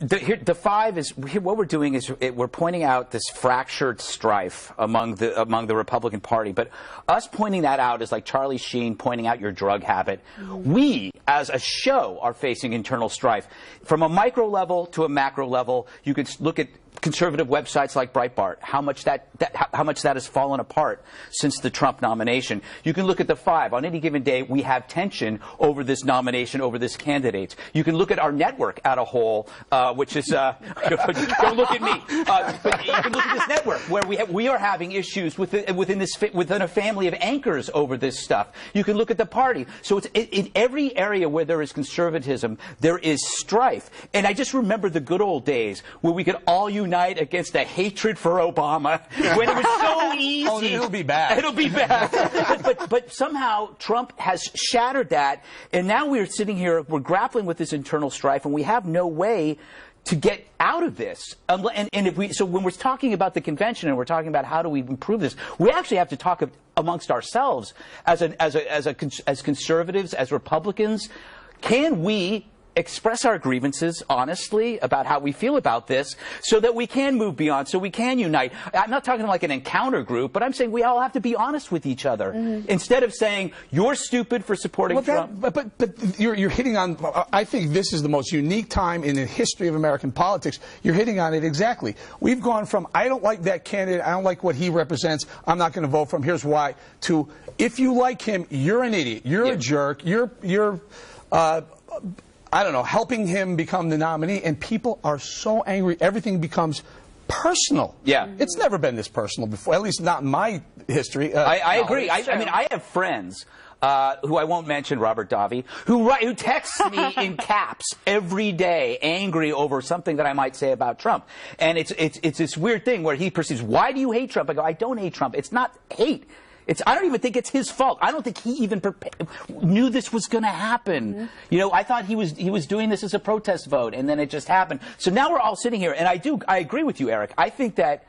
the five is what we're doing is we're pointing out this fractured strife among the Republican Party. But us pointing that out is like Charlie Sheen pointing out your drug habit. We, as a show, are facing internal strife from a micro level to a macro level. You could look at conservative websites like Breitbart, how much that has fallen apart since the Trump nomination. You can look at the five. On any given day, we have tension over this nomination, over this candidate. You can look at our network at a whole, which is don't look at me. But you can look at this network where we are having issues within a family of anchors over this stuff. You can look at the party. So it's in every area where there is conservatism, there is strife. And I just remember the good old days where we could all unite against a hatred for Obama when it was so easy. Oh, it'll be bad. It'll be bad. but somehow Trump has shattered that, and now we're sitting here, we're grappling with this internal strife, and we have no way to get out of this. So when we're talking about the convention and we're talking about how do we improve this, we actually have to talk amongst ourselves as conservatives, as Republicans. Can we express our grievances honestly about how we feel about this so that we can move beyond, so we can unite? I'm not talking like an encounter group, but I'm saying we all have to be honest with each other instead of saying you're stupid for supporting Trump. But you're hitting on, I think this is the most unique time in the history of American politics. You're hitting on it exactly. We've gone from I don't like that candidate, I don't like what he represents, I'm not going to vote for him, here's why, to if you like him, you're an idiot, you're a jerk, you're I don't know, helping him become the nominee, and people are so angry, everything becomes personal. Yeah. It's never been this personal before, at least not in my history. I agree. I mean, I have friends who I won't mention, Robert Davi, who texts me in caps every day, angry over something that I might say about Trump. And it's this weird thing where he perceives, why do you hate Trump? I go, I don't hate Trump. It's not hate. I don't even think it's his fault. I don't think he even knew this was going to happen. You know, I thought he was doing this as a protest vote, and then it just happened. So now we're all sitting here, and I agree with you, Eric. I think that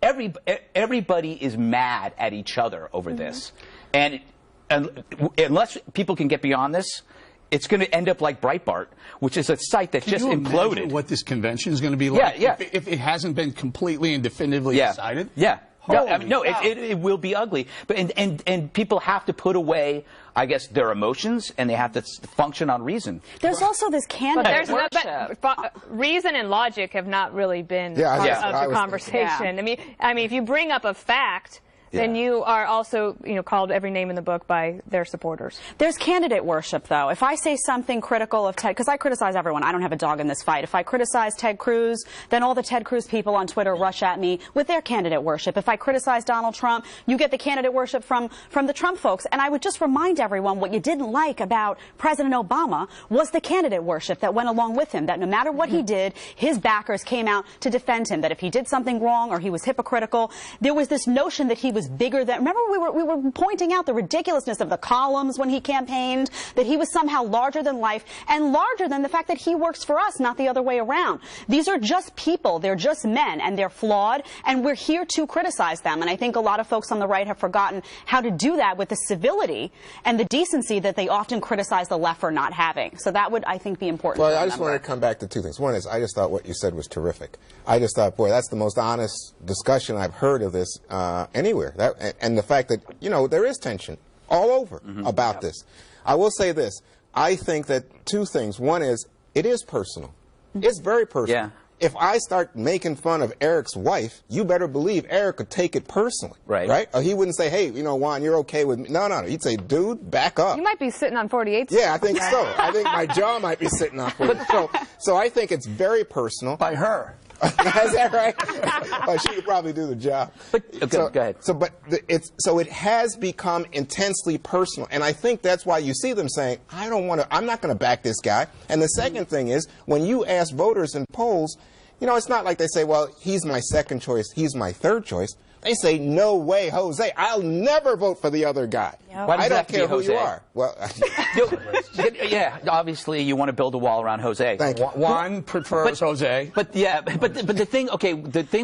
everybody is mad at each other over this, and unless people can get beyond this, it's going to end up like Breitbart, which is a site that just imploded. Imagine what this convention is going to be like if it hasn't been completely and definitively decided? Yeah. No, I mean, no, it will be ugly. But and people have to put away, I guess, their emotions, and they have to function on reason. There's also this candidate worship. But reason and logic have not really been part of the conversation. I mean, if you bring up a fact, then you are also, called every name in the book by their supporters. There's candidate worship, though. If I say something critical of Ted, because I criticize everyone, I don't have a dog in this fight. If I criticize Ted Cruz, then all the Ted Cruz people on Twitter rush at me with their candidate worship. If I criticize Donald Trump, you get the candidate worship from the Trump folks. And I would just remind everyone what you didn't like about President Obama was the candidate worship that went along with him, that no matter what he did, his backers came out to defend him, that if he did something wrong or he was hypocritical, there was this notion that he was bigger than, remember we were pointing out the ridiculousness of the columns when he campaigned, that he was somehow larger than life and larger than the fact that he works for us, not the other way around. These are just people, they're just men, and they're flawed, and we're here to criticize them. And I think a lot of folks on the right have forgotten how to do that with the civility and the decency that they often criticize the left for not having. So that would, I think, be important. Well, I just wanted to come back to two things. One is, I just thought what you said was terrific. I just thought, boy, that's the most honest discussion I've heard of this anywhere. And the fact that, there is tension all over about this. I will say this. I think that two things. One is, it is personal. It's very personal. Yeah. If I start making fun of Eric's wife, you better believe Eric could take it personally. Right? Or he wouldn't say, hey, Juan, you're okay with me. No. He'd say, dude, back up. You might be sitting on 48. Yeah, I think so. I think my jaw might be sitting on 48. So I think it's very personal. By her. Is that right? Well, she could probably do the job. Go ahead. So it has become intensely personal, and I think that's why you see them saying, I'm not going to back this guy. And the second thing is, when you ask voters in polls, it's not like they say, well, he's my second choice, he's my third choice. They say, no way, Jose, I'll never vote for the other guy. Yep. I don't care who you are. Well, yeah, obviously you want to build a wall around Jose. Thank you. Juan prefers Jose. But the thing, the thing